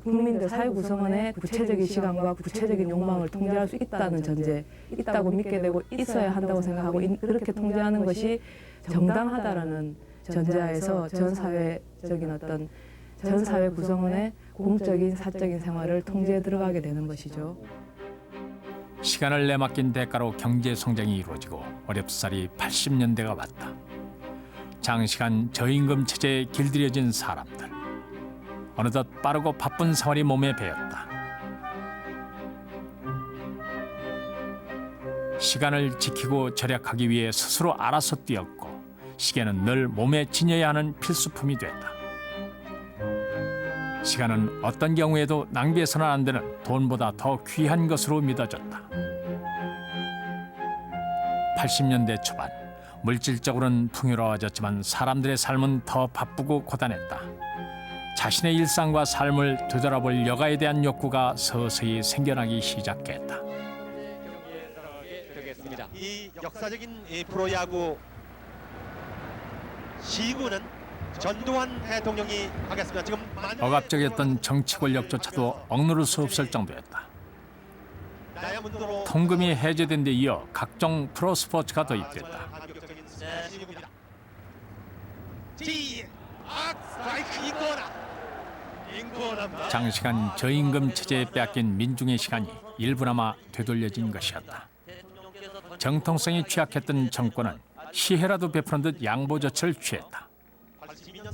국민들 사회 구성원의 구체적인 시간과 구체적인 욕망을 통제할 수 있다는 전제, 있다고 믿게 되고 있어야 한다고 생각하고 그렇게 통제하는 것이 정당하다라는 전제하에서 전 사회 구성원의 공적인 사적인 생활을 통제에 들어가게 되는 것이죠. 시간을 내맡긴 대가로 경제 성장이 이루어지고 어렵사리 80년대가 왔다. 장시간 저임금 체제에 길들여진 사람들. 어느덧 빠르고 바쁜 생활이 몸에 배었다. 시간을 지키고 절약하기 위해 스스로 알아서 뛰었고 시계는 늘 몸에 지녀야 하는 필수품이 됐다. 시간은 어떤 경우에도 낭비해서는 안 되는 돈보다 더 귀한 것으로 믿어졌다. 80년대 초반 물질적으로는 풍요로워졌지만 사람들의 삶은 더 바쁘고 고단했다. 자신의 일상과 삶을 되돌아볼 여가에 대한 욕구가 서서히 생겨나기 시작했다. 이 역사적인 프로야구 시구는 전두환 대통령이 하겠습니다. 지금 억압적이었던 정치 권력조차도 억누를 수 없을 정도였다. 통금이 해제된 데 이어 각종 프로스포츠가 도입됐다. 장시간 저임금 체제에 빼앗긴 민중의 시간이 일부나마 되돌려진 것이었다. 정통성이 취약했던 정권은 시혜라도 베푸는 듯 양보 조치를 취했다.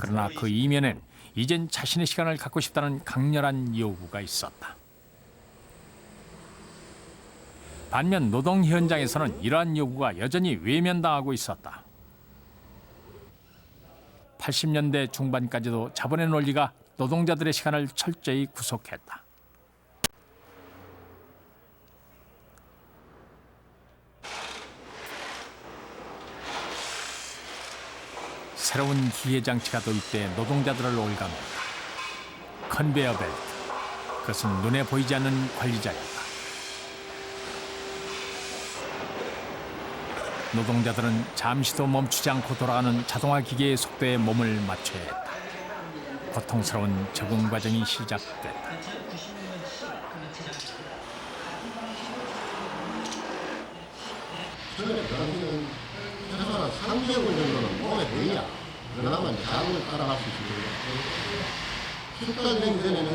그러나 그 이면엔 이젠 자신의 시간을 갖고 싶다는 강렬한 요구가 있었다. 반면 노동 현장에서는 이러한 요구가 여전히 외면당하고 있었다. 80년대 중반까지도 자본의 논리가 노동자들의 시간을 철저히 구속했다. 새로운 기계 장치가 도입돼 노동자들을 올감했다. 컨베이어 벨트. 그것은 눈에 보이지 않는 관리자였다. 노동자들은 잠시도 멈추지 않고 돌아가는 자동화 기계의 속도에 몸을 맞춰야 했다. 고통스러운 적응 과정이 시작됐다. 처음에 당시는 최소한 3개월 정도는 몸에 배야. 그나마 자국을 따라갈 수 있습니다. 숙달되기 전에는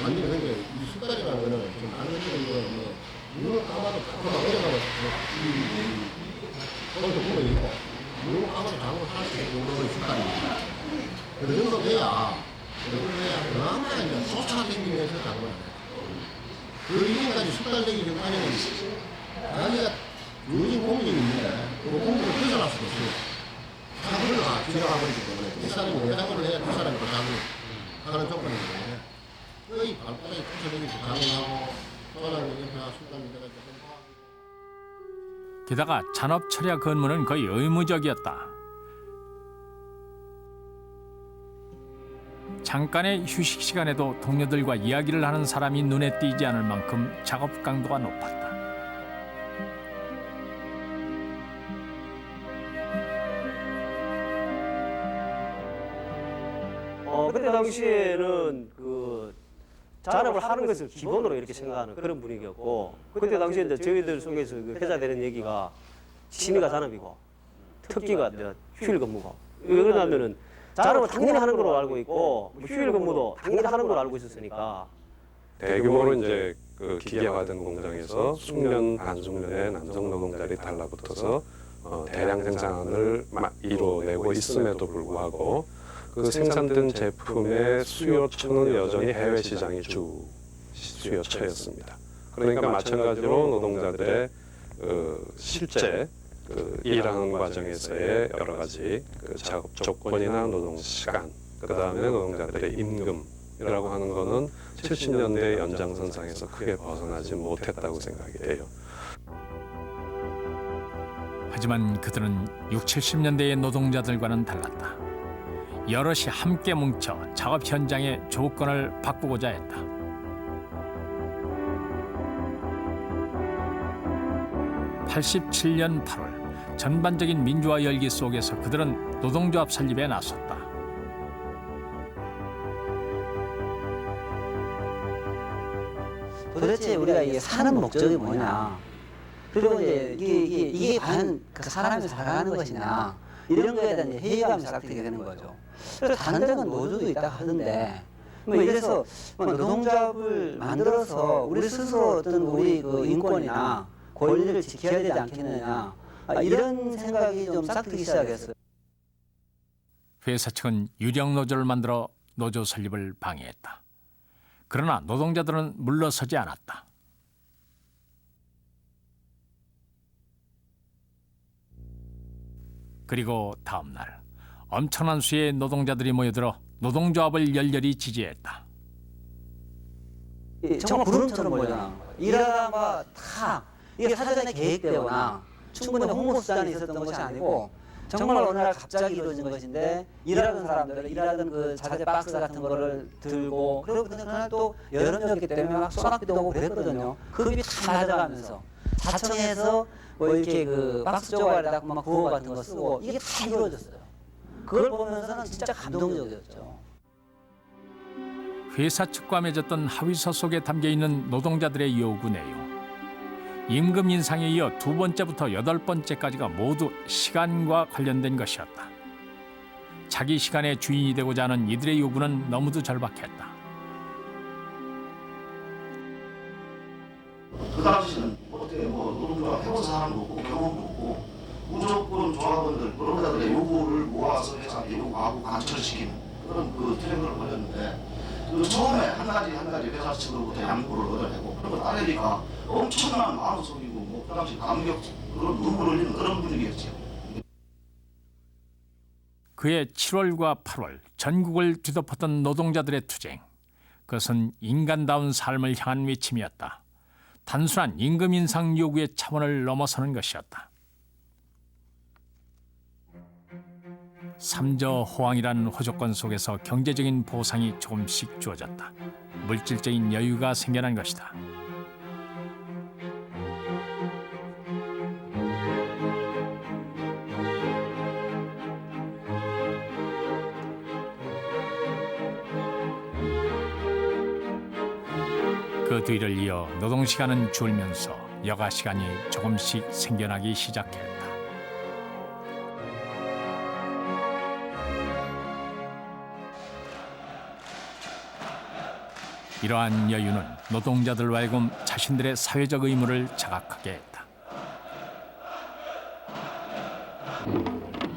완전히 그러니까 이 숙달이라는 거는 좀 안전적인 거 뭐, 눈을 감아도 자꾸만 어려가면 손도 부어 있고, 눈을 감아도 자국을 할 수 있는 정도의 숙달입니다. 그 정도 돼야 그나마 이제 쫓아다니면서 자국을 해요. 그 이전까지 숙달되기 전까지는 자기가 요즘 공직이 있는데 그 공직을 벗어날 수가 없어요. 자국을 들어가버리기 때문에 이 사람이 내 자국을 해야 그 사람이 또 자국을 하는 조건이기 때문에 거의 발바닥에 쫓아다니기 가능하고 또는 옆에 숙달이 돼가지고 게다가 잔업 철야 근무는 거의 의무적이었다. 잠깐의 휴식 시간에도 동료들과 이야기를 하는 사람이 눈에 띄지 않을 만큼 작업 강도가 높았다. 그때 당시에는 그 잔업을 하는 것을 기본으로 이렇게 생각하는 그런 분위기였고, 그때 당시에 이제 저희들 속에서 그 회자되는 얘기가 취미가 잔업이고 특기가 이제 휴일 근무고, 왜 그러냐면은 잔업을 당연히 하는 걸로 알고 있고 휴일 근무도 당연히 하는 걸로 알고 있었으니까. 대규모로 이제 그 기계화된 공장에서 숙련, 반숙련의 남성 노동자들이 달라붙어서 대량 생산을 이뤄내고 있음에도 불구하고 그 생산된 제품의 수요처는 여전히 해외 시장이 주 수요처였습니다. 그러니까 마찬가지로 노동자들의 실제 일하는 과정에서의 여러 가지 작업 조건이나 노동 시간, 그 다음에 노동자들의 임금이라고 하는 거는 70년대 연장선상에서 크게 벗어나지 못했다고 생각이 돼요. 하지만 그들은 60, 70년대의 노동자들과는 달랐다. 여럿이 함께 뭉쳐 작업 현장의 조건을 바꾸고자 했다. (87년 8월) 전반적인 민주화 열기 속에서 그들은 노동조합 설립에 나섰다. 도대체 우리가 이게 사는 목적이 뭐냐? 그리고 이제 이게 과연 그 사람이 살아가는 것이냐? 이런 거에 대한 회의감이 싹트게 되는 거죠. 그래서 다른 데는 노조도 있다 하던데, 뭐 이래서 노동조합을 만들어서 우리 스스로 어떤 우리 그 인권이나 권리를 지켜야 되지 않겠느냐, 이런 생각이 좀 싹트기 시작했어요. 회사 측은 유령 노조를 만들어 노조 설립을 방해했다. 그러나 노동자들은 물러서지 않았다. 그리고 다음 날 엄청난 수의 노동자들이 모여들어 노동조합을 열렬히 지지했다. 정말 구름처럼 보이잖아. 일하다가 다 이게 사전에 계획되거나 충분히 홍보 수단이 있었던 것이 아니고 정말 어느 날 갑자기 이루어진 것인데, 일하는 사람들, 일하던 그 자재 박스 같은 거를 들고, 그리고 그날 또 여름이었기 때문에 막 소나기도 오고 그랬거든요. 그 비 다 맞아가면서 자청해서 뭐 이렇게 그 박스 조각에다가 막 구호 같은 거 쓰고, 이게 다 이루어졌어요. 그걸 보면서는 진짜 감동적이었죠. 회사 측과 맺었던 합의서 속에 담겨있는 노동자들의 요구 내용. 임금 인상에 이어 2번째부터 8번째까지가 모두 시간과 관련된 것이었다. 자기 시간의 주인이 되고자 하는 이들의 요구는 너무도 절박했다. 그 당시는 어떻게 노동조합 해본 사람도 없고 경험도 없고 무조건 조합원들 노동자들의 요구를 모아서 회사에 요구하고 관철시키는 그런 그 트렌드를 벌였는데, 그 처음에 한 가지 회사 측으로부터 양보를 얻어내고, 그리고 따르니까 엄청난 마음 속이고 뭐 그 당시 감격, 그런 눈물 흘리는 그런 분위기였죠. 그해 7월과 8월 전국을 뒤덮었던 노동자들의 투쟁. 그것은 인간다운 삶을 향한 외침이었다. 단순한 임금 인상 요구의 차원을 넘어서는 것이었다. 삼저호황이라는 호조건 속에서 경제적인 보상이 조금씩 주어졌다. 물질적인 여유가 생겨난 것이다. 그 뒤를 이어 노동시간은 줄면서 여가시간이 조금씩 생겨나기 시작했다. 이러한 여유는 노동자들 말고 자신들의 사회적 의무를 자각하게 했다.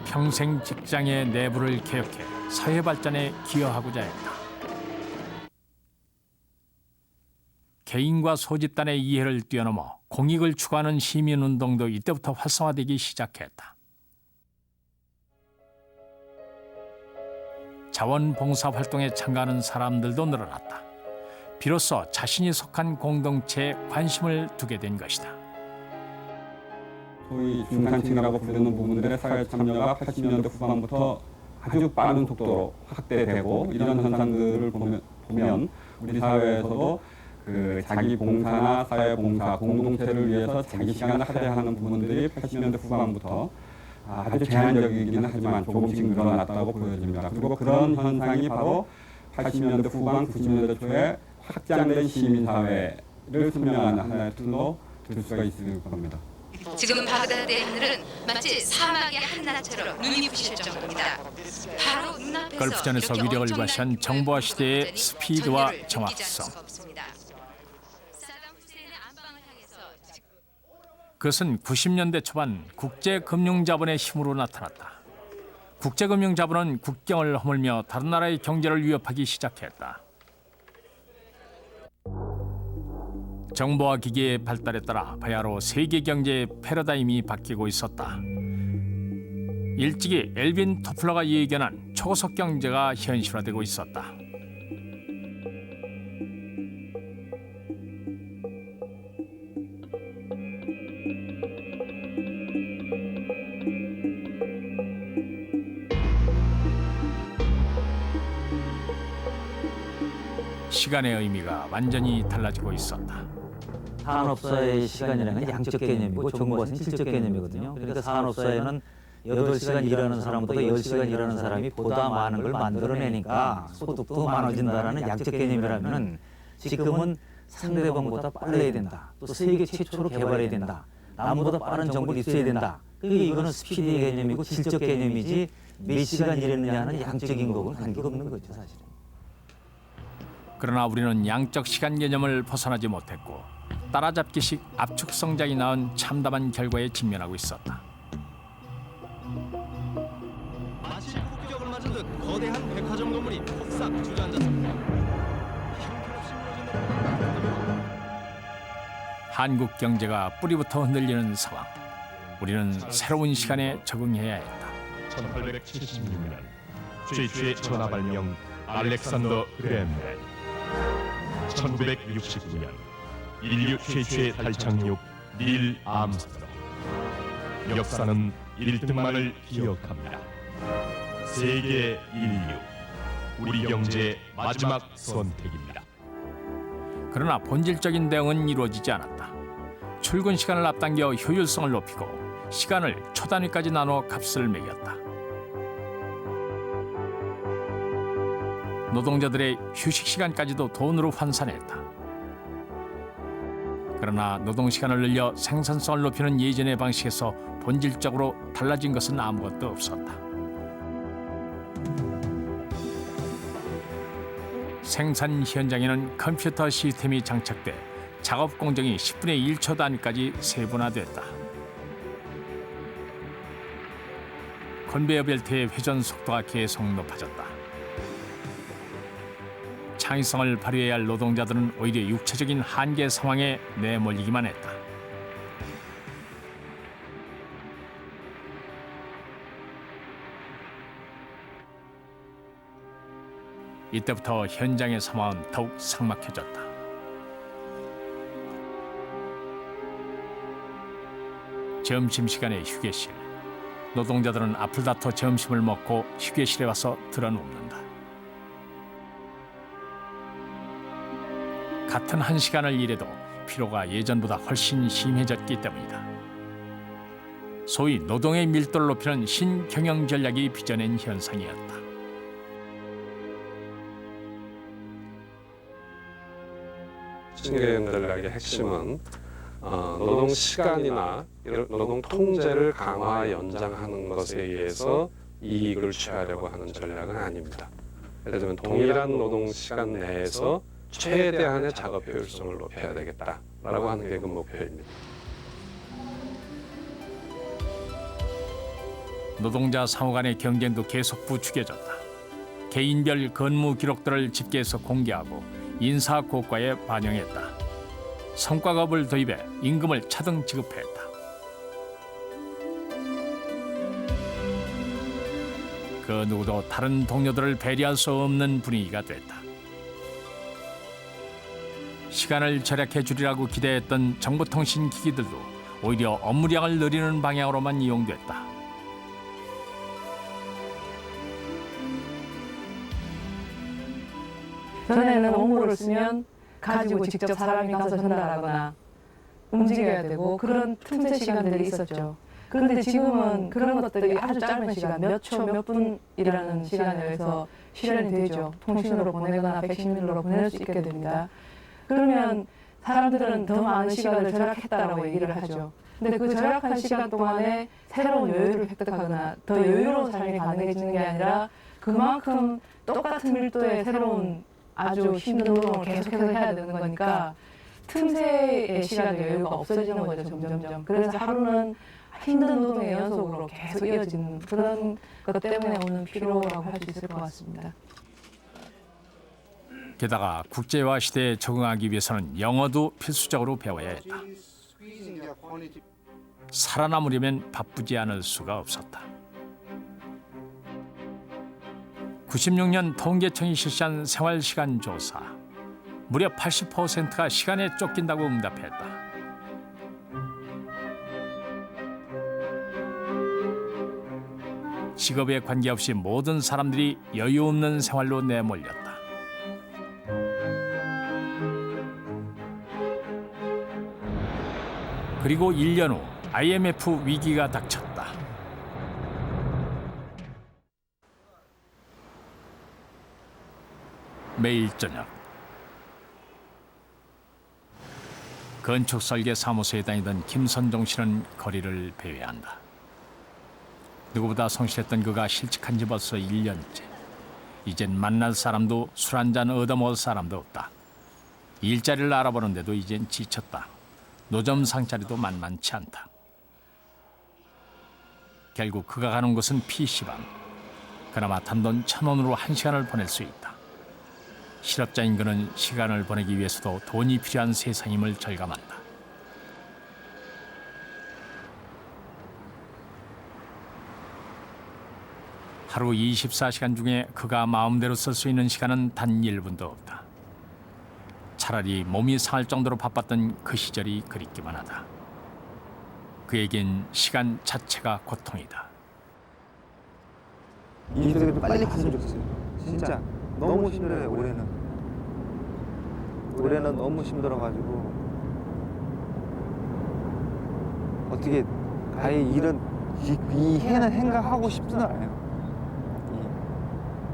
평생 직장의 내부를 개혁해 사회 발전에 기여하고자 했다. 개인과 소집단의 이해를 뛰어넘어 공익을 추구하는 시민운동도 이때부터 활성화되기 시작했다. 자원봉사 활동에 참가하는 사람들도 늘어났다. 비로소 자신이 속한 공동체에 관심을 두게 된 것이다. 소위 중산층이라고 부르는 부분들의 사회 참여가 80년대 후반부터 아주 빠른 속도로 확대되고 이런 현상들을 보면 우리 사회에서도 그 자기 봉사나 사회 봉사, 공동체를 위해서 자기 시간을 할애하는 부분들이 80년대 후반부터 아주 제한적이기는 하지만 조금씩 늘어났다고 보여집니다. 그리고 그런 현상이 바로 80년대 후반, 90년대 초에 확장된 시민사회를 설명하는 하나의 틀로 들 수가 있을 겁니다. 지금 바그다드의 하늘은 마치 사막의 한낮처럼 눈이 부실 정도입니다. 바로 눈앞에서 걸프전에서 위력을 과시한 정보화 시대의 스피드와 정확성. 그것은 90년대 초반 국제금융자본의 힘으로 나타났다. 국제금융자본은 국경을 허물며 다른 나라의 경제를 위협하기 시작했다. 정보화 기기의 발달에 따라 바야흐로 세계 경제의 패러다임이 바뀌고 있었다. 일찍이 엘빈 토플러가 예견한 초고속 경제가 현실화되고 있었다. 시간의 의미가 완전히 달라지고 있었다. 산업사회의 시간이라는 건 양적 개념이고 정보화는 질적 개념이거든요. 그러니까 산업사회는 8시간 일하는 사람보다 10시간 일하는 사람이 보다 많은 걸 만들어내니까 소득도 많아진다는 양적 개념이라면 지금은 상대방보다 빨라야 된다. 또 세계 최초로 개발해야 된다. 남보다 빠른 정보를 입수해야 된다. 그러니까 이거는 스피드 개념이고 질적 개념이지 몇 시간 일했느냐는 양적인 거하고는 관계가 없는 거죠, 사실은. 그러나 우리는 양적 시간 개념을 벗어나지 못했고 따라잡기식 압축 성장이 낳은 참담한 결과에 직면하고 있었다. 마치 폭격을 맞은 듯 거대한 백화점 건물이 폭삭 주저앉았습니다. 한국 경제가 뿌리부터 흔들리는 상황. 우리는 새로운 시간에 적응해야 했다. 1876년 최초의 전화 발명 알렉산더 그램벨. 1969년 인류 최초의 달 착륙 닐 암스트롱. 역사는 1등만을 기억합니다. 세계 인류, 우리 경제의 마지막 선택입니다. 그러나 본질적인 대응은 이루어지지 않았다. 출근 시간을 앞당겨 효율성을 높이고 시간을 초 단위까지 나눠 값을 매겼다. 노동자들의 휴식 시간까지도 돈으로 환산했다. 그러나 노동 시간을 늘려 생산성을 높이는 예전의 방식에서 본질적으로 달라진 것은 아무것도 없었다. 생산 현장에는 컴퓨터 시스템이 장착돼 작업 공정이 10분의 1초 단위까지 세분화됐다. 컨베이어 벨트의 회전 속도가 계속 높아졌다. 창의성을 발휘해야 할 노동자들은 오히려 육체적인 한계 상황에 내몰리기만 했다. 이때부터 현장의 상황은 더욱 삭막해졌다. 점심시간의 휴게실, 노동자들은 앞을 다퉈 점심을 먹고 휴게실에 와서 드러눕는다. 같은 한 시간을 일해도 피로가 예전보다 훨씬 심해졌기 때문이다. 소위 노동의 밀도를 높이는 신경영 전략이 빚어낸 현상이었다. 신경영 전략의 핵심은 노동 시간이나 노동 통제를 강화 연장하는 것에 의해서 이익을 취하려고 하는 전략은 아닙니다. 예를 들면 동일한 노동 시간 내에서 최대한의 작업 효율성을 높여야 되겠다라고 하는 게 그 목표입니다. 노동자 상호 간의 경쟁도 계속 부추겨졌다. 개인별 근무 기록들을 집계해서 공개하고 인사 고과에 반영했다. 성과급을 도입해 임금을 차등 지급했다. 그 누구도 다른 동료들을 배려할 수 없는 분위기가 됐다. 시간을 절약해 주리라고 기대했던 정보통신 기기들도 오히려 업무량을 늘리는 방향으로만 이용됐다. 전에는 업무를 쓰면 가지고 직접 사람이 가서 전달하거나 움직여야 되고 그런 틈새 시간들이 있었죠. 그런데 지금은 그런 것들이 아주 짧은 시간, 몇 초, 몇 분이라는 시간에 의해서 실현이 되죠. 통신으로 보내거나 팩시밀로 보낼 수 있게 됩니다. 그러면 사람들은 더 많은 시간을 절약했다라고 얘기를 하죠. 근데 그 절약한 시간 동안에 새로운 여유를 획득하거나 더 여유로운 삶이 가능해지는 게 아니라 그만큼 똑같은 밀도의 새로운 아주 힘든 노동을 계속해서 해야 되는 거니까 틈새의 시간의 여유가 없어지는 거죠, 점점점. 그래서 하루는 힘든 노동의 연속으로 계속 이어지는 그런 것 때문에 오는 피로라고 할 수 있을 것 같습니다. 게다가 국제화 시대에 적응하기 위해서는 영어도 필수적으로 배워야 했다. 살아남으려면 바쁘지 않을 수가 없었다. 96년 통계청이 실시한 생활시간 조사. 무려 80%가 시간에 쫓긴다고 응답했다. 직업에 관계없이 모든 사람들이 여유 없는 생활로 내몰렸다. 그리고 1년 후 IMF 위기가 닥쳤다. 매일 저녁 건축 설계 사무소에 다니던 김선종 씨는 거리를 배회한다. 누구보다 성실했던 그가 실직한 지 벌써 1년째. 이젠 만날 사람도 술 한잔 얻어먹을 사람도 없다. 일자리를 알아보는데도 이젠 지쳤다. 노점 상자리도 만만치 않다. 결국 그가 가는 곳은 PC방. 그나마 단돈 1,000원으로 1시간을 보낼 수 있다. 실업자인 그는 시간을 보내기 위해서도 돈이 필요한 세상임을 절감한다. 하루 24시간 중에 그가 마음대로 쓸 수 있는 시간은 단 1분도 없다. 차라리 몸이 상할 정도로 바빴던 그 시절이 그립기만 하다. 그에겐 시간 자체가 고통이다. 이 일이 좀 빨리 갔으면 좋겠어요. 진짜 너무 힘들어요. 올해는 너무 힘들어가지고 어떻게 아예 이 해는 생각하고 싶지는 않아요.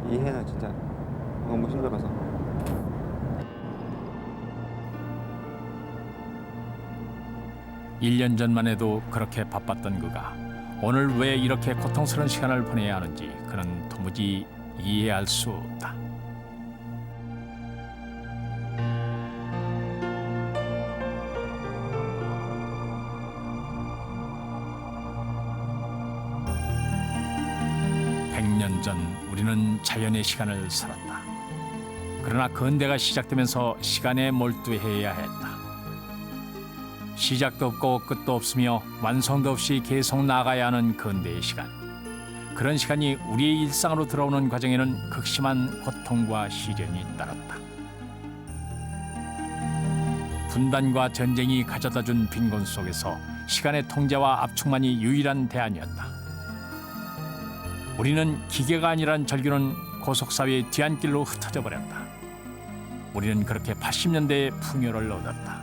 이 해는 진짜 너무 힘들어서. 일 년 전만 해도 그렇게 바빴던 그가 오늘 왜 이렇게 고통스러운 시간을 보내야 하는지 그는 도무지 이해할 수 없다. 전 우리는 자연의 시간을 살았다. 그러나 근대가 시작되면서 시간에 몰두해야 했다. 시작도 없고 끝도 없으며 완성도 없이 계속 나가야 하는 근대의 시간. 그런 시간이 우리의 일상으로 들어오는 과정에는 극심한 고통과 시련이 따랐다. 분단과 전쟁이 가져다준 빈곤 속에서 시간의 통제와 압축만이 유일한 대안이었다. 우리는 기계가 아니란 절규는 고속사회의 뒤안길로 흩어져 버렸다. 우리는 그렇게 80년대의 풍요를 얻었다.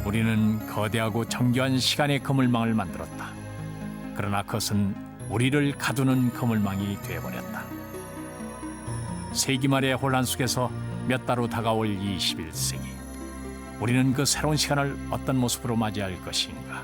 우리는 거대하고 정교한 시간의 그물망을 만들었다. 그러나 그것은 우리를 가두는 그물망이 되어버렸다. 세기 말의 혼란 속에서 몇 달 후 다가올 21세기. 우리는 그 새로운 시간을 어떤 모습으로 맞이할 것인가?